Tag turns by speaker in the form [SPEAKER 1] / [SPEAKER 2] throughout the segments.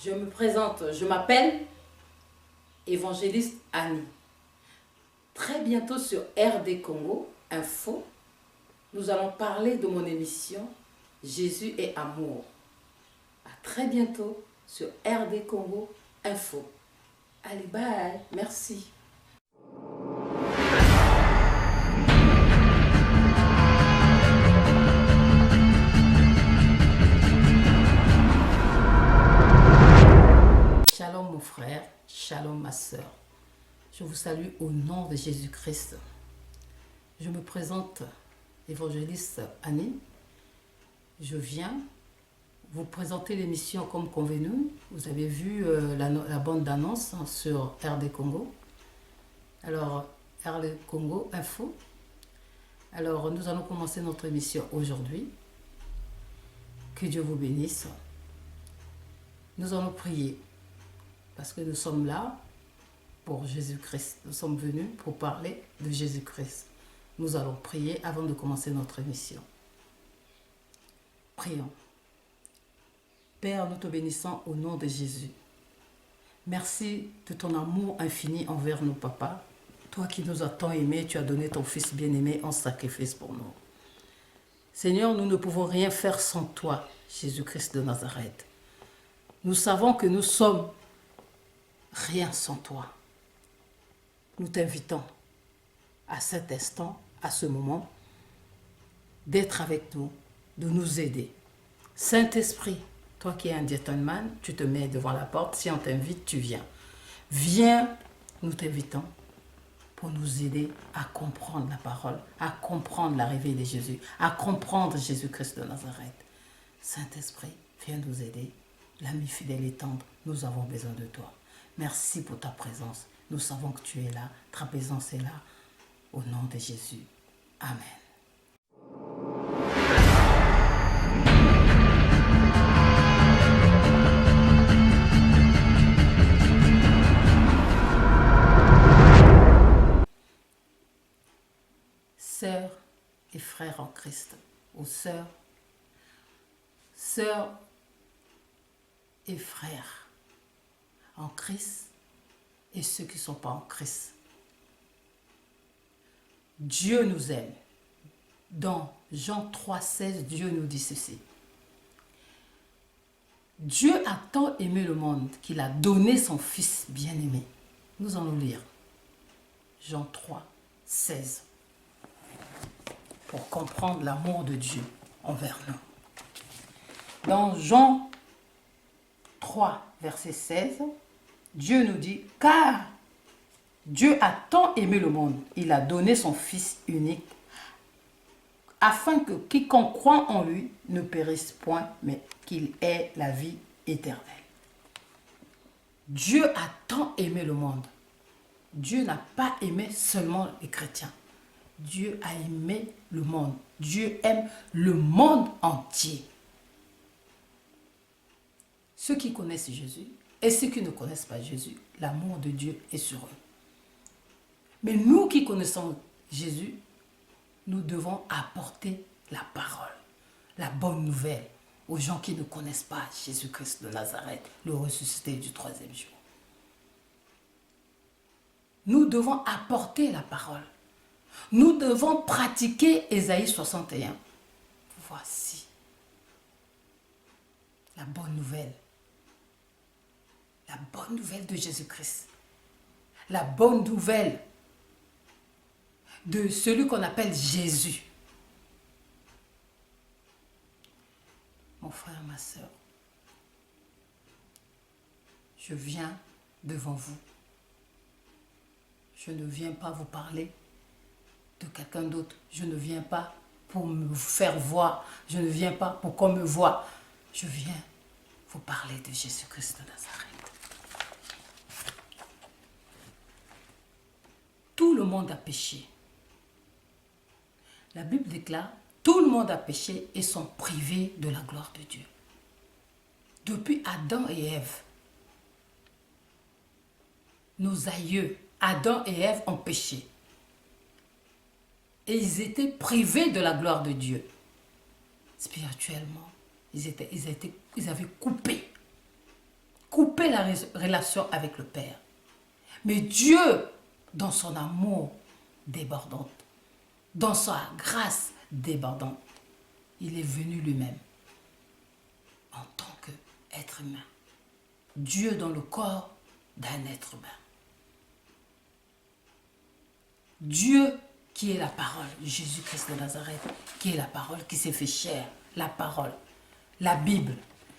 [SPEAKER 1] Je me présente, je m'appelle Évangéliste Annie. Très bientôt sur RD Congo Info, nous allons parler de mon émission Jésus et Amour. À très bientôt sur RD Congo Info. Allez, bye, merci. Shalom mon frère, shalom ma soeur. Je vous salue au nom de Jésus-Christ. Je me présente évangéliste Annie. Je viens vous présenter l'émission comme convenu. Vous avez vu la bande d'annonce sur RD Congo. Alors, RD Congo Info. Alors, nous allons commencer notre émission aujourd'hui. Que Dieu vous bénisse. Nous allons prier. Parce que nous sommes là pour Jésus-Christ. Nous sommes venus pour parler de Jésus-Christ. Nous allons prier avant de commencer notre émission. Prions. Père, nous te bénissons au nom de Jésus. Merci de ton amour infini envers nous, Papa. Toi qui nous as tant aimés, tu as donné ton Fils bien-aimé en sacrifice pour nous. Seigneur, nous ne pouvons rien faire sans toi, Jésus-Christ de Nazareth. Nous savons que nous sommes rien sans toi. Nous t'invitons à cet instant, à ce moment, d'être avec nous, de nous aider. Saint-Esprit, toi qui es un gentleman, tu te mets devant la porte. Si on t'invite, tu viens. Viens, nous t'invitons pour nous aider à comprendre la parole, à comprendre l'arrivée de Jésus, à comprendre Jésus-Christ de Nazareth. Saint-Esprit, viens nous aider. L'ami fidèle et tendre, nous avons besoin de toi. Merci pour ta présence. Nous savons que tu es là. Ta présence est là. Au nom de Jésus. Amen. Sœurs et frères en Christ. Aux sœurs et frères en Christ et ceux qui ne sont pas en Christ. Dieu nous aime. Dans Jean 3,16, Dieu nous dit ceci. Dieu a tant aimé le monde qu'il a donné son Fils bien-aimé. Nous allons lire Jean 3,16 pour comprendre l'amour de Dieu envers nous. Dans Jean 3, verset 16, Dieu nous dit, car Dieu a tant aimé le monde, il a donné son Fils unique, afin que quiconque croit en lui ne périsse point, mais qu'il ait la vie éternelle. Dieu a tant aimé le monde. Dieu n'a pas aimé seulement les chrétiens. Dieu a aimé le monde. Dieu aime le monde entier. Ceux qui connaissent Jésus et ceux qui ne connaissent pas Jésus, l'amour de Dieu est sur eux. Mais nous qui connaissons Jésus, nous devons apporter la parole, la bonne nouvelle aux gens qui ne connaissent pas Jésus-Christ de Nazareth, le ressuscité du troisième jour. Nous devons apporter la parole. Nous devons pratiquer Ésaïe 61. Voici la bonne nouvelle. La bonne nouvelle de Jésus-Christ. La bonne nouvelle de celui qu'on appelle Jésus. Mon frère, ma soeur, je viens devant vous. Je ne viens pas vous parler de quelqu'un d'autre. Je ne viens pas pour me faire voir. Je ne viens pas pour qu'on me voie. Je viens vous parler de Jésus-Christ de Nazareth. Tout le monde a péché. La Bible déclare, tout le monde a péché et sont privés de la gloire de Dieu. Depuis Adam et Ève, nos aïeux, Adam et Ève ont péché. Et ils étaient privés de la gloire de Dieu. Spirituellement, ils avaient coupé couper la relation avec le Père. Mais Dieu, dans son amour débordant, dans sa grâce débordante, il est venu lui-même en tant qu'être humain. Dieu dans le corps d'un être humain. Dieu qui est la parole, Jésus-Christ de Nazareth, qui est la parole qui s'est fait chair, la parole, la Bible.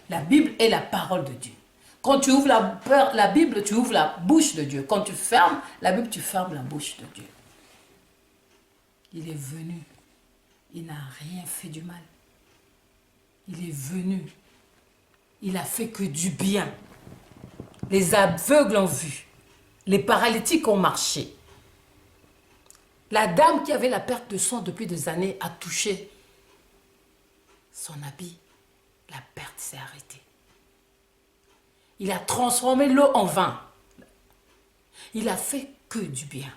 [SPEAKER 1] La Bible est la parole de Dieu. Quand tu ouvres la Bible, tu ouvres la bouche de Dieu. Quand tu fermes la Bible, tu fermes la bouche de Dieu. Il est venu. Il n'a rien fait du mal. Il est venu. Il a fait que du bien. Les aveugles ont vu. Les paralytiques ont marché. La dame qui avait la perte de sang depuis des années a touché son habit. La perte s'est arrêtée. Il a transformé l'eau en vin. Il a fait que du bien.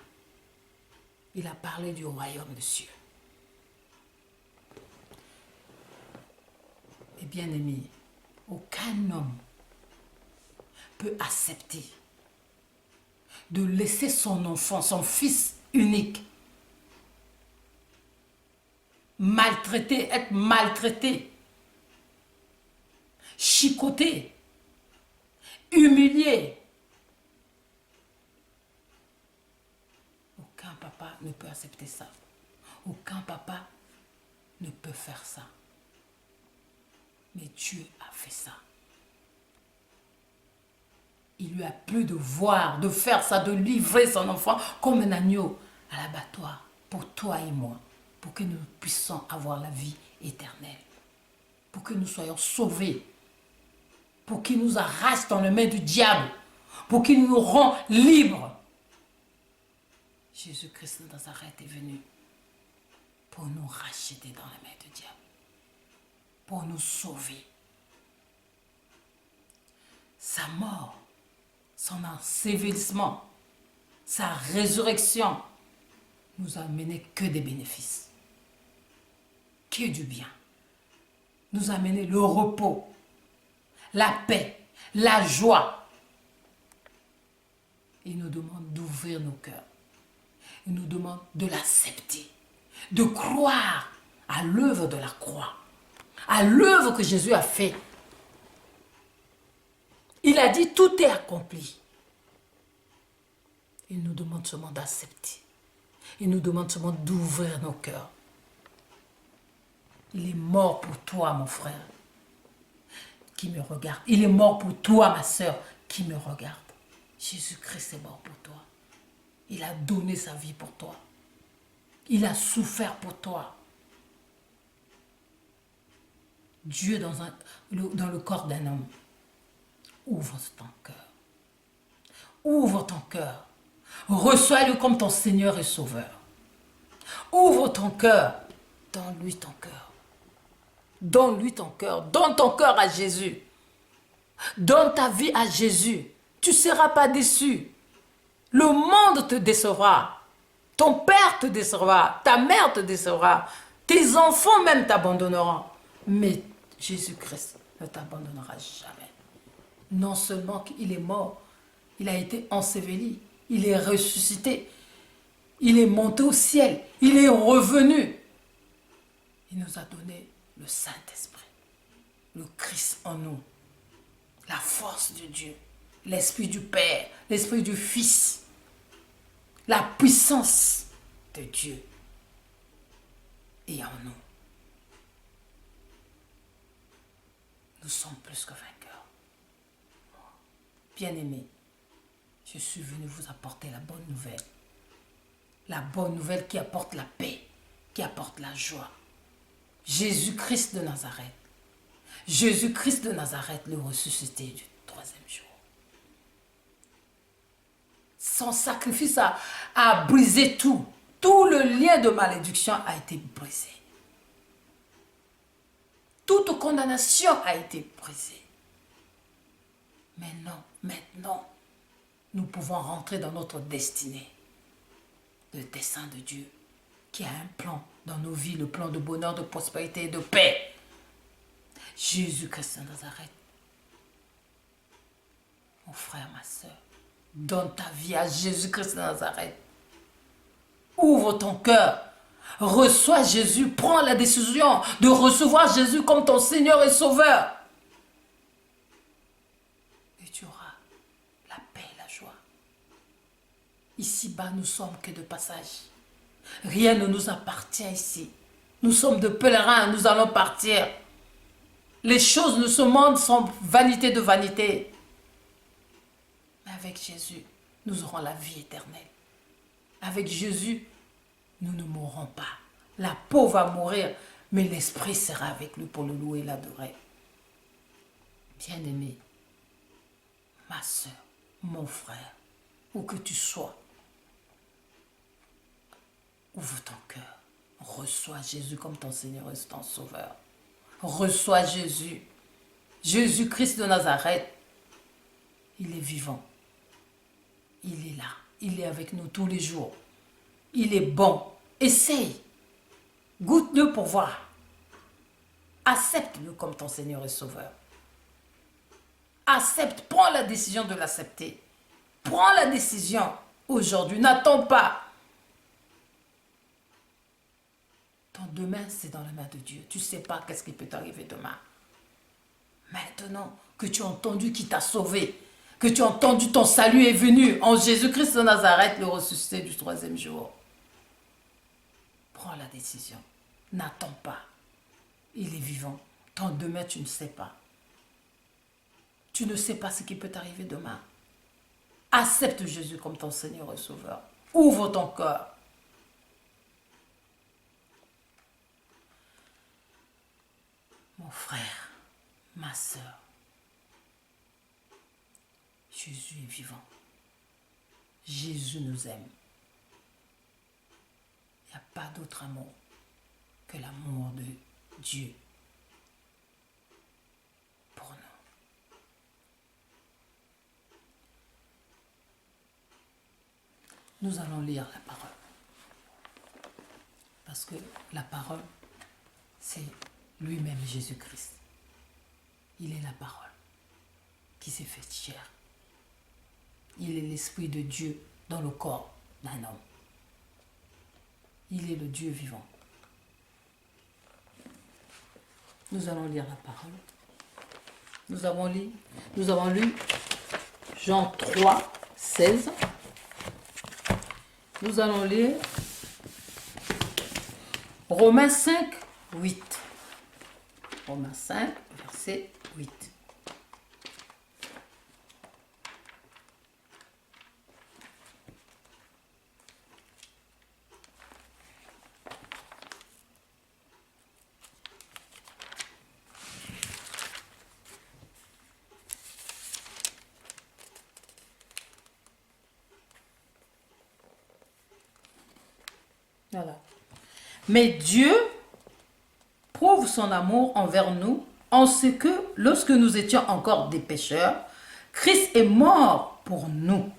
[SPEAKER 1] Il a parlé du royaume des cieux. Et bien aimé, aucun homme peut accepter de laisser son enfant, son fils unique, maltraité, être maltraité, chicoté, humilié. Aucun papa ne peut accepter ça. Aucun papa ne peut faire ça. Mais Dieu a fait ça. Il lui a plu de voir, de faire ça, de livrer son enfant comme un agneau à l'abattoir pour toi et moi, pour que nous puissions avoir la vie éternelle, pour que nous soyons sauvés, pour qu'il nous arrache dans les mains du diable, pour qu'il nous rend libres. Jésus-Christ de Nazareth est venu pour nous racheter dans les mains du diable, pour nous sauver. Sa mort, son ensevelissement, sa résurrection nous a amené que des bénéfices, que du bien. Nous a amené le repos, la paix, la joie. Il nous demande d'ouvrir nos cœurs. Il nous demande de l'accepter, de croire à l'œuvre de la croix, à l'œuvre que Jésus a fait. Il a dit tout est accompli. Il nous demande seulement d'accepter. Il nous demande seulement d'ouvrir nos cœurs. Il est mort pour toi, mon frère, qui me regarde. Il est mort pour toi, ma soeur, qui me regarde. Jésus-Christ est mort pour toi. Il a donné sa vie pour toi. Il a souffert pour toi. Dieu dans le corps d'un homme. Ouvre ton cœur. Ouvre ton cœur. Reçois-le comme ton Seigneur et Sauveur. Ouvre ton cœur. Donne-lui ton cœur. Donne-lui ton cœur. Donne ton cœur à Jésus. Donne ta vie à Jésus. Tu ne seras pas déçu. Le monde te décevra. Ton père te décevra. Ta mère te décevra. Tes enfants même t'abandonneront. Mais Jésus-Christ ne t'abandonnera jamais. Non seulement qu'il est mort, il a été enseveli, il est ressuscité, il est monté au ciel, il est revenu. Il nous a donné le Saint-Esprit, le Christ en nous, la force de Dieu, l'Esprit du Père, l'Esprit du Fils, la puissance de Dieu est en nous. Nous sommes plus que vainqueurs. Bien-aimés, je suis venu vous apporter la bonne nouvelle. La bonne nouvelle qui apporte la paix, qui apporte la joie. Jésus-Christ de Nazareth. Jésus-Christ de Nazareth, le ressuscité du troisième jour. Son sacrifice a brisé tout. Tout le lien de malédiction a été brisé. Toute condamnation a été brisée. Maintenant, nous pouvons rentrer dans notre destinée. Le dessein de Dieu qui a un plan dans nos vies, le plan de bonheur, de prospérité et de paix. Jésus-Christ de Nazareth Mon frère, ma soeur, donne ta vie à Jésus-Christ de Nazareth. Ouvre ton cœur. Reçois Jésus. Prends la décision de recevoir Jésus comme ton Seigneur et Sauveur. Et tu auras la paix et la joie. Ici-bas, nous sommes que de passage. Rien ne nous appartient ici. Nous sommes de pèlerins, nous allons partir. Les choses de ce monde sont vanité de vanité. Mais avec Jésus, nous aurons la vie éternelle. Avec Jésus, nous ne mourrons pas. La peau va mourir, mais l'esprit sera avec lui pour le louer et l'adorer. Bien-aimé, ma soeur, mon frère, où que tu sois, ouvre ton cœur. Reçois Jésus comme ton Seigneur et ton Sauveur. Reçois Jésus. Jésus-Christ de Nazareth. Il est vivant. Il est là. Il est avec nous tous les jours. Il est bon. Essaye. Goûte-le pour voir. Accepte-le comme ton Seigneur et Sauveur. Accepte. Prends la décision de l'accepter. Prends la décision aujourd'hui. N'attends pas. Ton demain, c'est dans la main de Dieu. Tu ne sais pas qu'est-ce qui peut t'arriver demain. Maintenant que tu as entendu qui t'a sauvé, que tu as entendu ton salut est venu en Jésus-Christ de Nazareth, le ressuscité du 3e jour. Prends la décision. N'attends pas. Il est vivant. Ton demain, tu ne sais pas. Tu ne sais pas ce qui peut t'arriver demain. Accepte Jésus comme ton Seigneur et Sauveur. Ouvre ton cœur. Mon frère, ma soeur, Jésus est vivant. Jésus nous aime. Il n'y a pas d'autre amour que l'amour de Dieu pour nous. Nous allons lire la parole. Parce que la parole, c'est lui-même Jésus-Christ. Il est la parole qui s'est faite chair. Il est l'Esprit de Dieu dans le corps d'un homme. Il est le Dieu vivant. Nous allons lire la parole. Nous avons lu Jean 3, 16. Nous allons lire Romains 5, 8. Romains 5, verset 8. Voilà. Mais Dieu prouve son amour envers nous en ce que, lorsque nous étions encore des pécheurs, Christ est mort pour nous.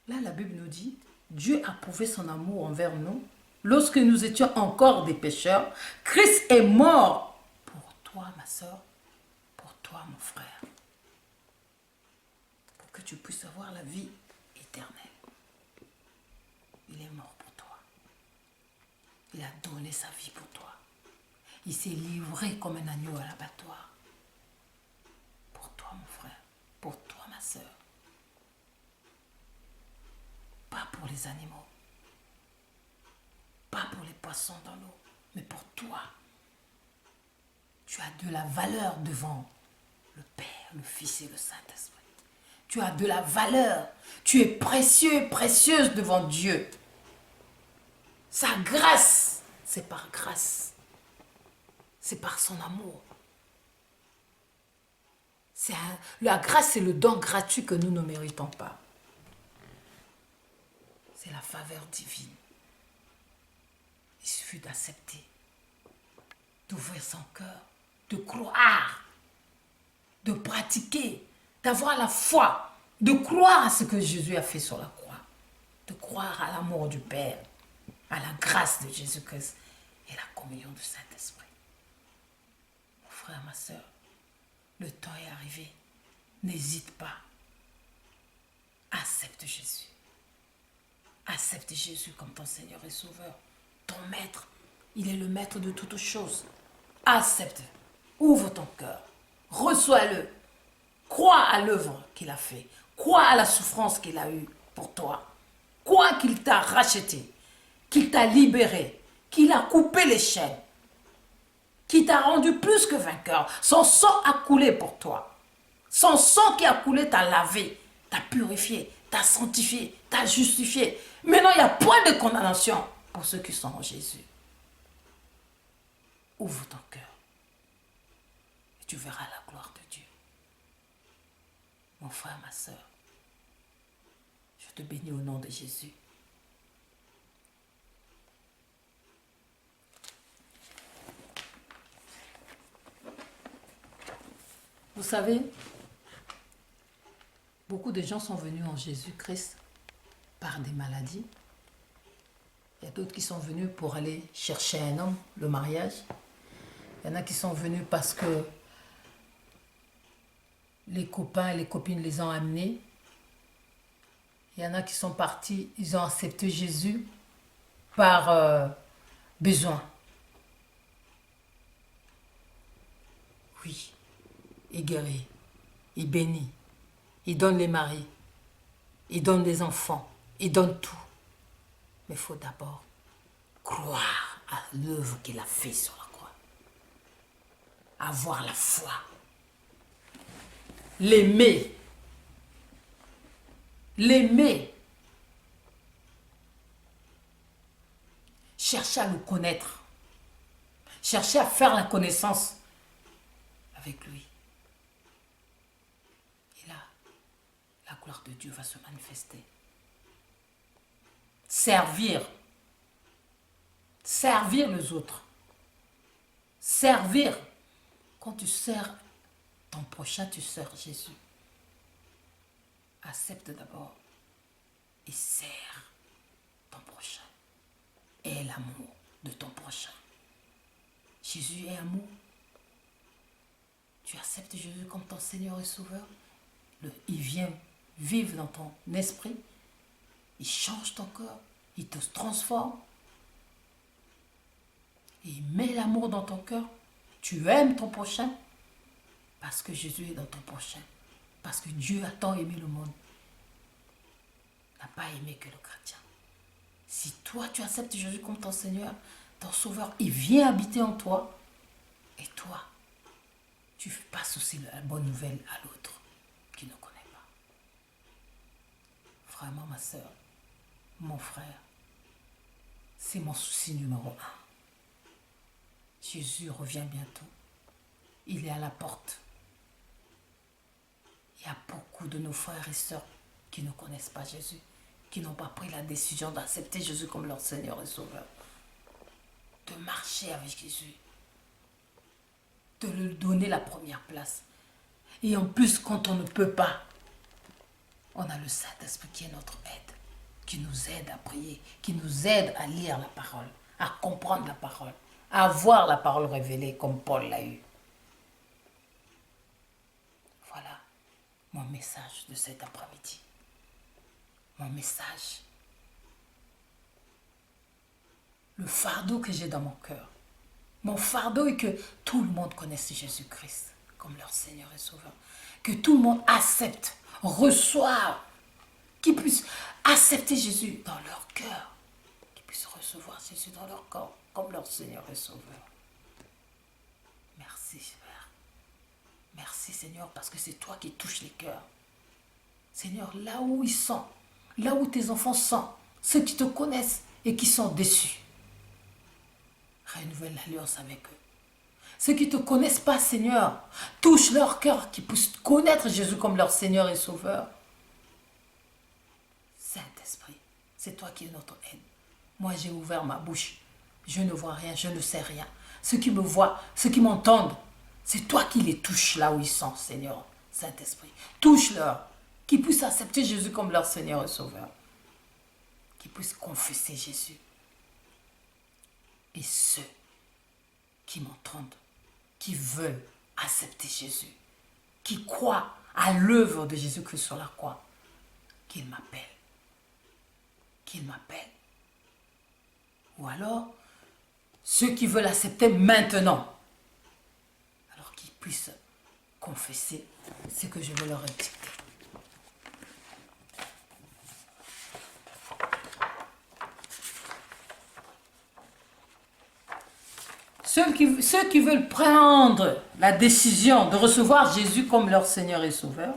[SPEAKER 1] Là, la Bible nous dit, Dieu a prouvé son amour envers nous. Lorsque nous étions encore des pécheurs, Christ est mort pour toi, ma soeur, pour toi, mon frère, pour que tu puisses avoir la vie éternelle. Il est mort pour toi. Il a donné sa vie pour toi. Il s'est livré comme un agneau à l'abattoir. Pour toi, mon frère. Pour toi, ma soeur. Pas pour les animaux. Pas pour les poissons dans l'eau. Mais pour toi. Tu as de la valeur devant le Père, le Fils et le Saint-Esprit. Tu as de la valeur. Tu es précieux, précieuse devant Dieu. Sa grâce, c'est par grâce. C'est par son amour. La grâce, c'est le don gratuit que nous ne méritons pas. C'est la faveur divine. Il suffit d'accepter, d'ouvrir son cœur, de croire, de pratiquer, d'avoir la foi, de croire à ce que Jésus a fait sur la croix, de croire à l'amour du Père, à la grâce de Jésus-Christ et la communion du Saint-Esprit. Mon frère, ma soeur, le temps est arrivé N'hésite pas. Accepte Jésus. Accepte Jésus comme ton Seigneur et Sauveur. Ton maître. Il est le maître de toutes choses. Accepte. Ouvre ton cœur. Reçois-le. Crois à l'œuvre qu'il a fait. Crois à la souffrance qu'il a eue pour toi. Crois qu'il t'a racheté. Qu'il t'a libéré. Qu'il a coupé les chaînes. Qu'il t'a rendu plus que vainqueur. Son sang a coulé pour toi. Son sang qui a coulé t'a lavé, t'a purifié, t'a sanctifié, t'a justifié. Maintenant, il n'y a point de condamnation pour ceux qui sont en Jésus. Ouvre ton cœur et tu verras la gloire de Dieu. Mon frère, ma soeur, je te bénis au nom de Jésus. Vous savez, beaucoup de gens sont venus en Jésus-Christ par des maladies. Il y a d'autres qui sont venus pour aller chercher un homme, le mariage. Il y en a qui sont venus parce que les copains et les copines les ont amenés. Il y en a qui sont partis, ils ont accepté Jésus par besoin. Oui, il guérit, il bénit, il donne les maris, il donne les enfants, il donne tout. Mais il faut d'abord croire à l'œuvre qu'il a fait sur la croix. Avoir la foi. L'aimer. L'aimer. Chercher à le connaître. Chercher à faire la connaissance avec lui. Et là, la gloire de Dieu va se manifester. Servir. Servir les autres. Servir. Quand tu sers ton prochain, tu sers Jésus. Accepte d'abord et sers ton prochain. Aie l'amour de ton prochain. Jésus est amour. Tu acceptes Jésus comme ton Seigneur et Sauveur. Il vient vivre dans ton esprit. Il change ton corps. Il te transforme. Il met l'amour dans ton cœur. Tu aimes ton prochain parce que Jésus est dans ton prochain. Parce que Dieu a tant aimé le monde. Il n'a pas aimé que le chrétien. Si toi, tu acceptes Jésus comme ton Seigneur, ton Sauveur, il vient habiter en toi. Et toi, tu passes aussi la bonne nouvelle à l'autre qui ne connaît pas. Vraiment, ma soeur, mon frère, c'est mon souci numéro 1. Jésus revient bientôt. Il est à la porte. Il y a beaucoup de nos frères et sœurs qui ne connaissent pas Jésus, qui n'ont pas pris la décision d'accepter Jésus comme leur Seigneur et Sauveur. De marcher avec Jésus. De lui donner la première place. Et en plus, quand on ne peut pas, on a le Saint-Esprit qui est notre aide, qui nous aide à prier, qui nous aide à lire la parole, à comprendre la parole, à voir la parole révélée comme Paul l'a eu. Voilà mon message de cet après-midi. Mon message. Le fardeau que j'ai dans mon cœur. Mon fardeau est que tout le monde connaisse Jésus-Christ comme leur Seigneur et Sauveur. Que tout le monde accepte, reçoive, qu'ils puissent accepter Jésus dans leur cœur. Qu'ils puissent recevoir Jésus dans leur corps comme leur Seigneur et Sauveur. Merci, Père. Merci, Seigneur, parce que c'est toi qui touches les cœurs. Seigneur, là où ils sont, là où tes enfants sont, ceux qui te connaissent et qui sont déçus, renouvelle l'alliance avec eux. Ceux qui ne te connaissent pas, Seigneur, touche leur cœur, qu'ils puissent connaître Jésus comme leur Seigneur et Sauveur. Saint-Esprit, c'est toi qui es notre aide. Moi, j'ai ouvert ma bouche. Je ne vois rien, je ne sais rien. Ceux qui me voient, ceux qui m'entendent, c'est toi qui les touches là où ils sont, Seigneur. Saint-Esprit, touche-leur. Qu'ils puissent accepter Jésus comme leur Seigneur et Sauveur. Qu'ils puissent confesser Jésus. Et ceux qui m'entendent, qui veulent accepter Jésus, qui croient à l'œuvre de Jésus-Christ sur la croix, qu'il m'appelle. Qu'il m'appelle. Ou alors, ceux qui veulent accepter maintenant, alors qu'ils puissent confesser ce que je veux leur dicter. Ceux qui veulent prendre la décision de recevoir Jésus comme leur Seigneur et Sauveur,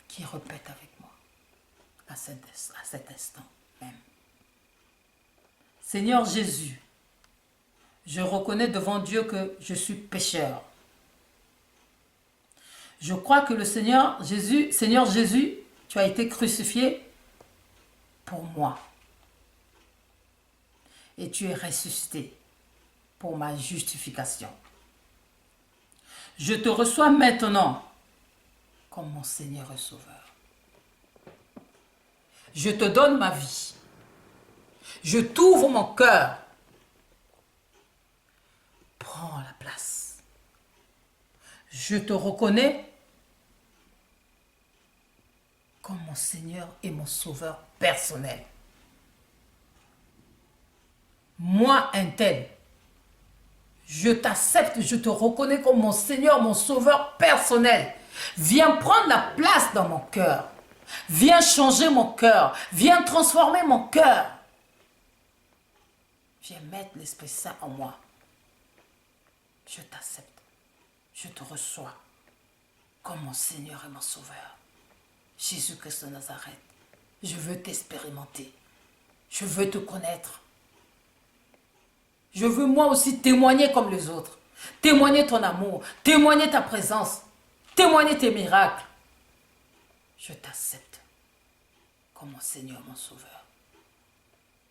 [SPEAKER 1] qui répètent avec moi à cet instant même. Seigneur Jésus, je reconnais devant Dieu que je suis pécheur. Je crois que le Seigneur Jésus, tu as été crucifié pour moi. Et tu es ressuscité pour ma justification. Je te reçois maintenant comme mon Seigneur et Sauveur. Je te donne ma vie. Je t'ouvre mon cœur. Prends la place. Je te reconnais comme mon Seigneur et mon Sauveur personnel. Moi, un tel, je t'accepte, je te reconnais comme mon Seigneur, mon Sauveur personnel. Viens prendre la place dans mon cœur. Viens changer mon cœur. Viens transformer mon cœur. Viens mettre l'Esprit Saint en moi. Je t'accepte. Je te reçois comme mon Seigneur et mon Sauveur. Jésus-Christ de Nazareth, je veux t'expérimenter. Je veux te connaître. Je veux moi aussi témoigner comme les autres. Témoigner ton amour. Témoigner ta présence. Témoigner tes miracles. Je t'accepte comme mon Seigneur, mon Sauveur.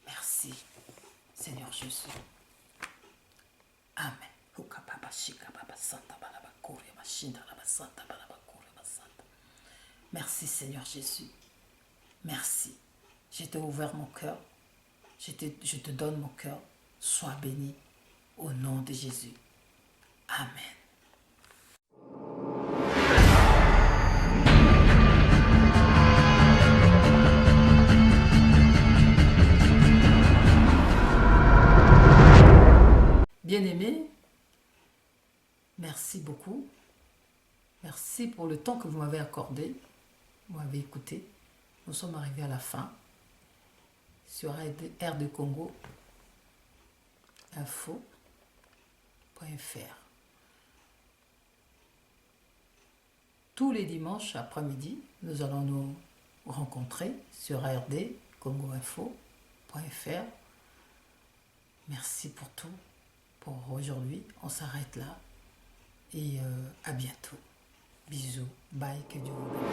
[SPEAKER 1] Merci, Seigneur Jésus. Amen. Merci, Seigneur Jésus. Merci. Je t'ai ouvert mon cœur. Je te donne mon cœur. Sois béni au nom de Jésus. Amen. Bien-aimés, merci beaucoup. Merci pour le temps que vous m'avez accordé. Vous m'avez écouté. Nous sommes arrivés à la fin sur Air de Congo info.fr. Tous les dimanches après-midi, nous allons nous rencontrer sur rdcongoinfo.fr. Merci pour tout. Pour aujourd'hui, on s'arrête là. Et à bientôt. Bisous. Bye. Que Dieu vous bénisse.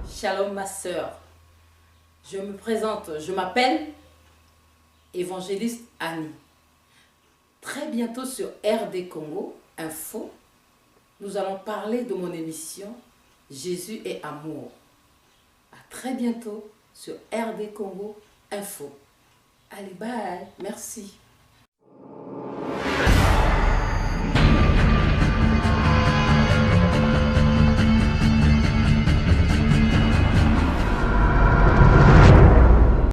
[SPEAKER 1] Shalom ma sœur. Je me présente, je m'appelle Évangéliste Annie. Très bientôt sur RD Congo Info, nous allons parler de mon émission Jésus et Amour. À très bientôt sur RD Congo Info. Allez, bye, merci.